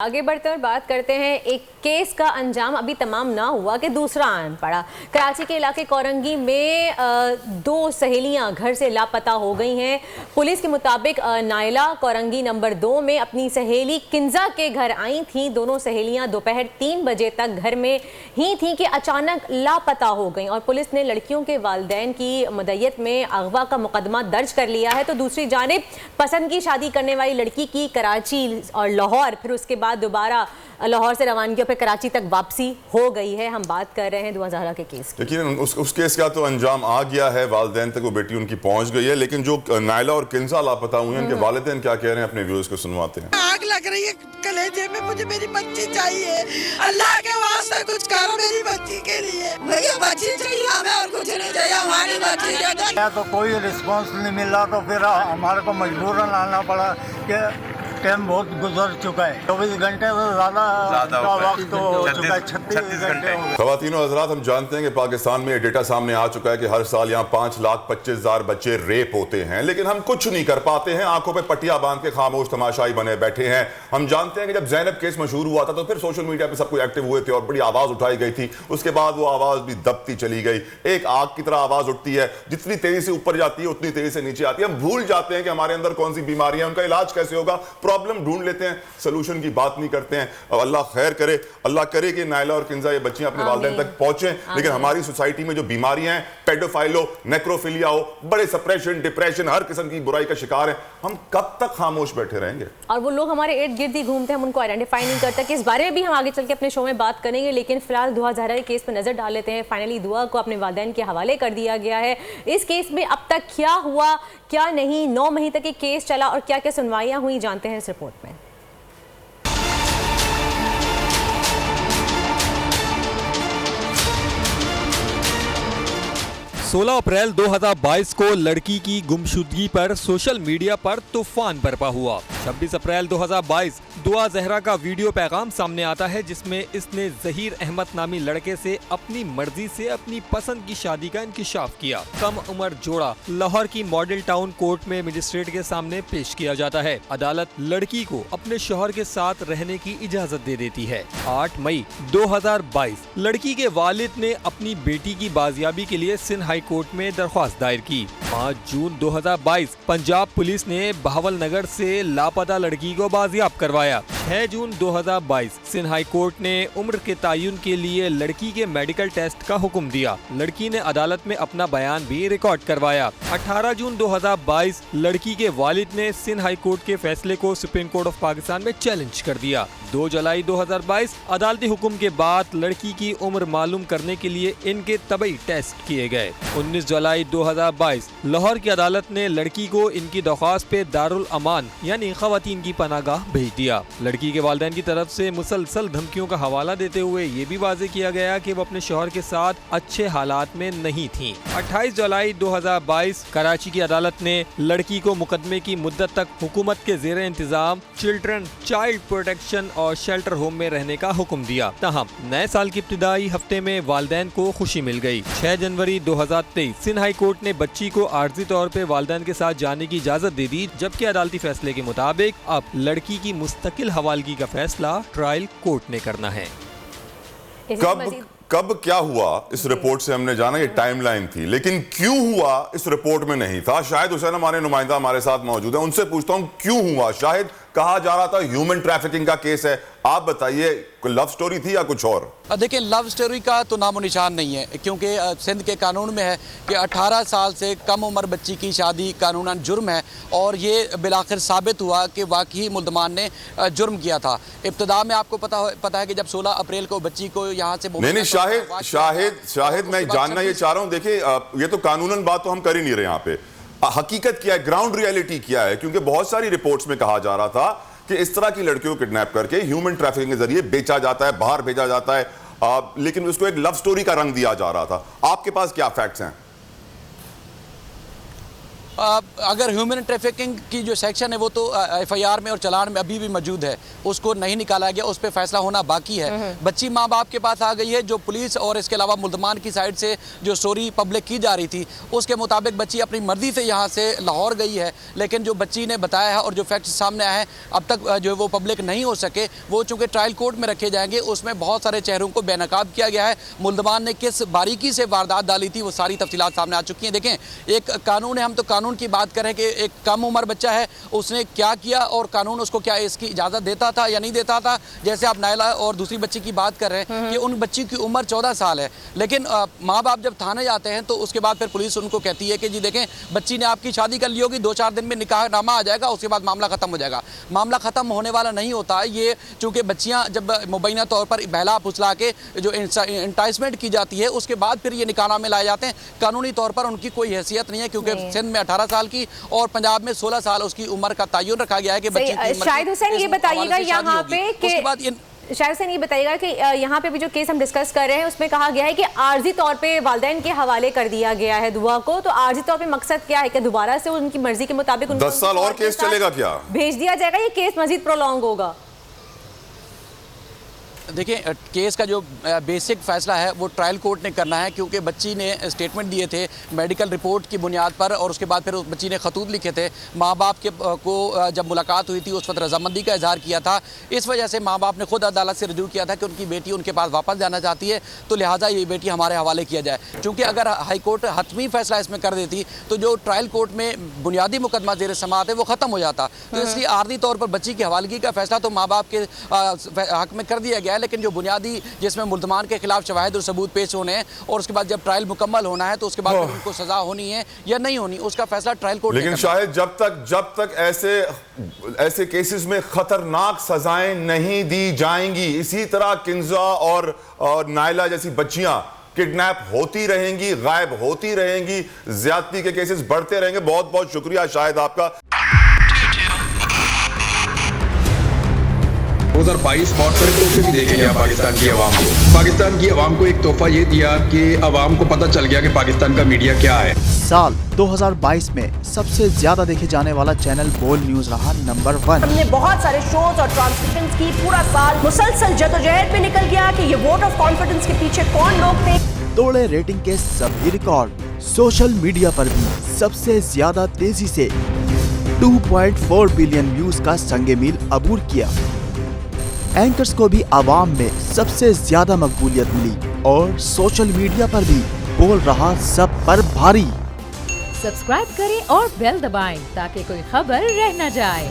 आगे बढ़ते और बात करते हैं एक केस का अंजाम अभी तमाम ना हुआ कि दूसरा आन पड़ा। कराची के इलाके कोरंगी में दो सहेलियां घर से लापता हो गई हैं। पुलिस के मुताबिक नायला कोरंगी नंबर 2 में अपनी सहेली किंजा के घर आई थी। दोनों सहेलियां दोपहर 3 बजे तक घर में ही थीं कि अचानक लापता हो गई और पुलिस ने लड़कियों के वालिदैन की मदय्यत में अगवा का मुकदमा दर्ज कर लिया है। तो दूसरी जानिब पसंद की शादी करने वाली लड़की की कराची और लाहौर, फिर उसके बाद दोबारा लाहौर से रवानगी और फिर कराची तक वापसी हो गई है। हम बात कर रहे हैं दुआ ज़हरा के केस की। लेकिन उस केस का तो अंजाम आ गया है, वालिदैन तक वो बेटी उनकी पहुंच गई है। लेकिन जो नायला और किंजा लापता हुए हैं, उनके वालिदैन क्या कह रहे हैं, अपने व्यूअर्स को सुनवाते हैं। आग लग रही है कलेजे में, मुझे मेरी बच्ची चाहिए। अल्लाह के वास्ते कुछ करो मेरी बच्ची के लिए। भैया बच्ची चाहिए हमें और कुछ नहीं चाहिए, हमारी बच्ची। तो कोई रिस्पांस नहीं मिला तो फिर हमारे को मजबूरन आना पड़ा कि टाइम बहुत गुजर चुका है। 24 घंटे से ज्यादा वक्त हो चुका है, 36 घंटे हो गए। ख़वातीनो हज़रात, हम जानते हैं कि पाकिस्तान में ये डेटा सामने आ चुका है कि हर साल यहाँ 5,25,000 बच्चे रेप होते हैं, लेकिन हम कुछ नहीं कर पाते हैं। आंखों पे पट्टियां बांध के खामोश तमाशाई बने बैठे हैं। हम जानते हैं कि जब ज़ैनब केस मशहूर हुआ था तो फिर सोशल मीडिया पे सब कोई एक्टिव हुए थे और बड़ी आवाज उठाई गई थी। उसके बाद वो आवाज भी दबती चली गई। एक आग की तरह आवाज उठती है, जितनी तेजी से ऊपर जाती है उतनी तेजी से नीचे आती है। हम भूल जाते हैं कि हमारे अंदर कौन सी बीमारी है, उनका इलाज कैसे होगा, प्रॉब्लम ढूंढ लेते हैं, सोल्यूशन की बात नहीं करते हैं। और अल्लाह खैर करे, अल्लाह करे कि नायला और किंजा ये बच्चियां अपने वालिदैन तक पहुंचे। लेकिन हमारी सोसाइटी में जो बीमारियां हैं, पेडोफाइल हो, नेक्रोफिलिया हो, बड़े सप्रेशन, डिप्रेशन, हर किस्म की बुराई का शिकार है, हम कब तक खामोश बैठे रहेंगे? और वो लोग हमारे इर्द गिर्द ही घूमते हैं, हम उनको आइडेंटिफाई नहीं करते। कि इस बारे में भी हम आगे चल के अपने शो में बात करेंगे, लेकिन फिलहाल दुआ ज़हरा के केस पर नजर डाल लेते हैं। फाइनली दुआ को अपने वालिदैन के हवाले कर दिया गया है। इस केस में अब तक क्या हुआ क्या नहीं, 9 महीने तक ये केस चला और क्या क्या सुनवाइयां हुई, जानते हैं इस रिपोर्ट में। 16 अप्रैल 2022 को लड़की की गुमशुदगी पर सोशल मीडिया पर तूफान बरपा हुआ। 26 अप्रैल 2022 दुआ ज़हरा का वीडियो पैगाम सामने आता है, जिसमें इसने ज़हीर अहमद नामी लड़के से अपनी मर्जी से अपनी पसंद की शादी का इंकिशाफ किया। कम उम्र जोड़ा लाहौर की मॉडल टाउन कोर्ट में मजिस्ट्रेट के सामने पेश किया जाता है। अदालत लड़की को अपने शौहर के साथ रहने की इजाजत दे देती है। 8 मई 2022 लड़की के वालिद ने अपनी बेटी की बाजियाबी के लिए सिंध हाई कोर्ट में दरख्वास्त दायर की। 5 जून 2022 पंजाब पुलिस ने बहावलनगर से लापता लड़की को बाजियाब करवाया। 6 जून 2022 सिंध हाई कोर्ट ने उम्र के तयन के लिए लड़की के मेडिकल टेस्ट का हुक्म दिया। लड़की ने अदालत में अपना बयान भी रिकॉर्ड करवाया। 18 जून 2022 लड़की के वालिद ने सिंध हाई कोर्ट के फैसले को सुप्रीम कोर्ट ऑफ पाकिस्तान में चैलेंज कर दिया। 2 जुलाई 2022 अदालती हुक्म के बाद लड़की की उम्र मालूम करने के लिए इनके तबई टेस्ट किए गए। 19 जुलाई 2022 लाहौर की अदालत ने लड़की को इनकी दरख्वास्त पे दारुल अमान यानी खवातीन की पनाहगाह भेज दिया। लड़की के वालिदैन की तरफ से मुसलसल धमकियों का हवाला देते हुए ये भी वाज़ेह किया गया कि वो अपने शौहर के साथ अच्छे हालात में नहीं थीं। 28 जुलाई 2022 कराची की अदालत ने लड़की को मुकदमे की मुद्दत तक हुकूमत के जेर इंतजाम चिल्ड्रन चाइल्ड प्रोटेक्शन और शेल्टर होम में रहने का हुक्म दिया। तहम नए साल की इब्तिदाई हफ्ते में वालिदैन को खुशी मिल गई। 6 जनवरी 2023 सिंध हाई कोर्ट ने बच्ची को आर्जी तौर पे वालिदैन के साथ जाने की इजाजत दे दी, जबकि अदालती फैसले के मुताबिक अब लड़की की मुस्तकिल हवालगी का फैसला ट्रायल कोर्ट ने करना है। कब क्या हुआ इस रिपोर्ट से हमने जाना, ये टाइमलाइन थी, लेकिन क्यों हुआ इस रिपोर्ट में नहीं था। शाहिद हुसैन हमारे नुमाइंदा हमारे साथ मौजूद है, उनसे पूछता हूं क्यों हुआ। शाहिद, कहा जा रहा था ह्यूमन ट्रैफिकिंग का केस है, आप बताइए कोई लव स्टोरी थी या कुछ और? देखिए, लव स्टोरी का तो नामो निशान नहीं है, क्योंकि सिंध के कानून में है कि 18 साल से कम उम्र बच्ची की शादी कानूनन जुर्म है और ये बिलाखिर साबित हुआ कि वाकई मुल्ज़मान ने जुर्म किया था। इब्तिदा में आपको पता है कि जब 16 अप्रैल को बच्ची को यहाँ से नहीं शाहिद मैं जानना ये चाह रहा हूँ, देखिए ये तो कानूनन बात तो हम कर ही नहीं रहे यहाँ पे, हकीकत क्या है, ग्राउंड रियलिटी क्या है? क्योंकि बहुत सारी रिपोर्ट्स में कहा जा रहा था कि इस तरह की लड़कियों को किडनैप करके ह्यूमन ट्रैफिकिंग के जरिए बेचा जाता है, बाहर भेजा जाता है, लेकिन उसको एक लव स्टोरी का रंग दिया जा रहा था। आपके पास क्या फैक्ट्स हैं? अगर ह्यूमन ट्रैफिकिंग की जो सेक्शन है वो तो FIR में और चालान में अभी भी मौजूद है, उसको नहीं निकाला गया, उस पर फैसला होना बाकी है। बच्ची माँ बाप के पास आ गई है। जो पुलिस और इसके अलावा मुल्ज़मान की साइड से जो स्टोरी पब्लिक की जा रही थी उसके मुताबिक बच्ची अपनी मर्जी से यहाँ से लाहौर गई है, लेकिन जो बच्ची ने बताया है और जो फैक्ट सामने आए हैं अब तक जो वो पब्लिक नहीं हो सके, वो चूँकि ट्रायल कोर्ट में रखे जाएंगे, उसमें बहुत सारे चेहरों को बेनकाब किया गया है। मुल्ज़मान ने किस बारीकी से वारदात डाली थी वो सारी तफसीलात सामने आ चुकी हैं। देखें, एक कानून है, हम तो कानून की बात करें कि एक कम उम्र बच्चा है, उसने क्या किया और कानून उसको क्या इसकी इजाज़त देता था या नहीं देता था। जैसे आप नायला और दूसरी बच्ची की बात कर रहे हैं कि उन बच्ची की उम्र 14 साल है, लेकिन माँ बाप जब थाने जाते हैं तो उसके बाद फिर पुलिस उनको कहती है कि जी देखें, बच्ची ने आपकी शादी कर ली होगी, 2-4 दिन में निकाहनामा आ जाएगा, उसके बाद मामला ख़त्म हो जाएगा। मामला ख़त्म होने वाला नहीं होता। ये चूँकि बच्चियाँ जब मुबैना तौर पर बहला फुसला के जो इंटाइसमेंट की जाती है उसके बाद फिर ये निकाहनामे लाए जाते हैं। कानूनी तौर पर उनकी कोई हैसियत नहीं है, क्योंकि सिंध में 18 साल की और पंजाब में 16 साल उसकी उम्र का तयन रखा गया है कि बच्ची की उम्र। शाहिद हुसैन, ये बताइएगा यहाँ पे उसके बाद शाहिद हुसैन ये बताइएगा कि यहाँ पे भी जो केस हम डिस्कस कर रहे हैं उसमें कहा गया है कि आर्जी तौर पे वालिदैन के हवाले कर दिया गया है दुआ को, तो आर्जी तौर पे मकसद क्या है कि दोबारा से उनकी मर्जी के मुताबिक 10 साल और केस चलेगा क्या, भेज दिया जाएगा, ये केस मजीद प्रोलॉन्ग होगा? देखिए, केस का जो बेसिक फ़ैसला है वो ट्रायल कोर्ट ने करना है, क्योंकि बच्ची ने स्टेटमेंट दिए थे मेडिकल रिपोर्ट की बुनियाद पर, और उसके बाद फिर उस बच्ची ने खतूत लिखे थे। माँ बाप के को जब मुलाकात हुई थी उस वक्त रजामंदी का इजहार किया था। इस वजह से माँ बाप ने खुद अदालत से रजू किया था कि उनकी बेटी उनके पास वापस जाना चाहती है, तो लिहाजा ये बेटी हमारे हवाले किया जाए। चूँकि अगर हाई कोर्ट हतमी फ़ैसला इसमें कर देती तो जो ट्रायल कोर्ट में बुनियादी मुकदमा ज़ेर समाअत है वो ख़त्म हो जाता। तो इसलिए आर्जी तौर पर बच्ची की हवालगी का फ़ैसला तो माँ बाप के हक़ में कर दिया गया है, लेकिन जो बुनियादी जिसमें मुल्ज़मान के खिलाफ शवाहिद और सबूत पेश होने हैं और उसके बाद जब ट्रायल मुकम्मल होना है तो उसके बाद उनको सजा होनी है या नहीं होनी, उसका फैसला ट्रायल कोर्ट। लेकिन शायद जब तक ऐसे केसेस में खतरनाक सजाएं नहीं दी जाएंगी, इसी तरह किंजा और नायला जैसी बच्चियां किडनैप होती रहेंगी, गायब होती रहेंगी, ज्यादती के केसेस बढ़ते रहेंगे। बहुत बहुत शुक्रिया शायद आपका। 2022 बहुत सारे तोहफे भी देखे गया पाकिस्तान की अवाम को एक तोहफा ये दिया कि अवाम को पता चल गया कि पाकिस्तान का मीडिया क्या है। साल 2022 में सबसे ज्यादा देखे जाने वाला चैनल बोल न्यूज रहा नंबर 1। हमने बहुत सारे शोज और ट्रांसमिशंस की, पूरा साल मुसलसल जद्दोजहद में निकल गया कि ये वोट ऑफ कॉन्फिडेंस के पीछे कौन लोग थे। तोड़े रेटिंग के सभी रिकॉर्ड। सोशल मीडिया पर भी सबसे ज्यादा तेजी से 2.4 बिलियन व्यूज का संगे मील अबूर किया। एंकर्स को भी आवाम में सबसे ज्यादा मकबूलियत मिली और सोशल मीडिया पर भी बोल रहा सब पर भारी। सब्सक्राइब करें और बेल दबाएं ताकि कोई खबर रह न जाए।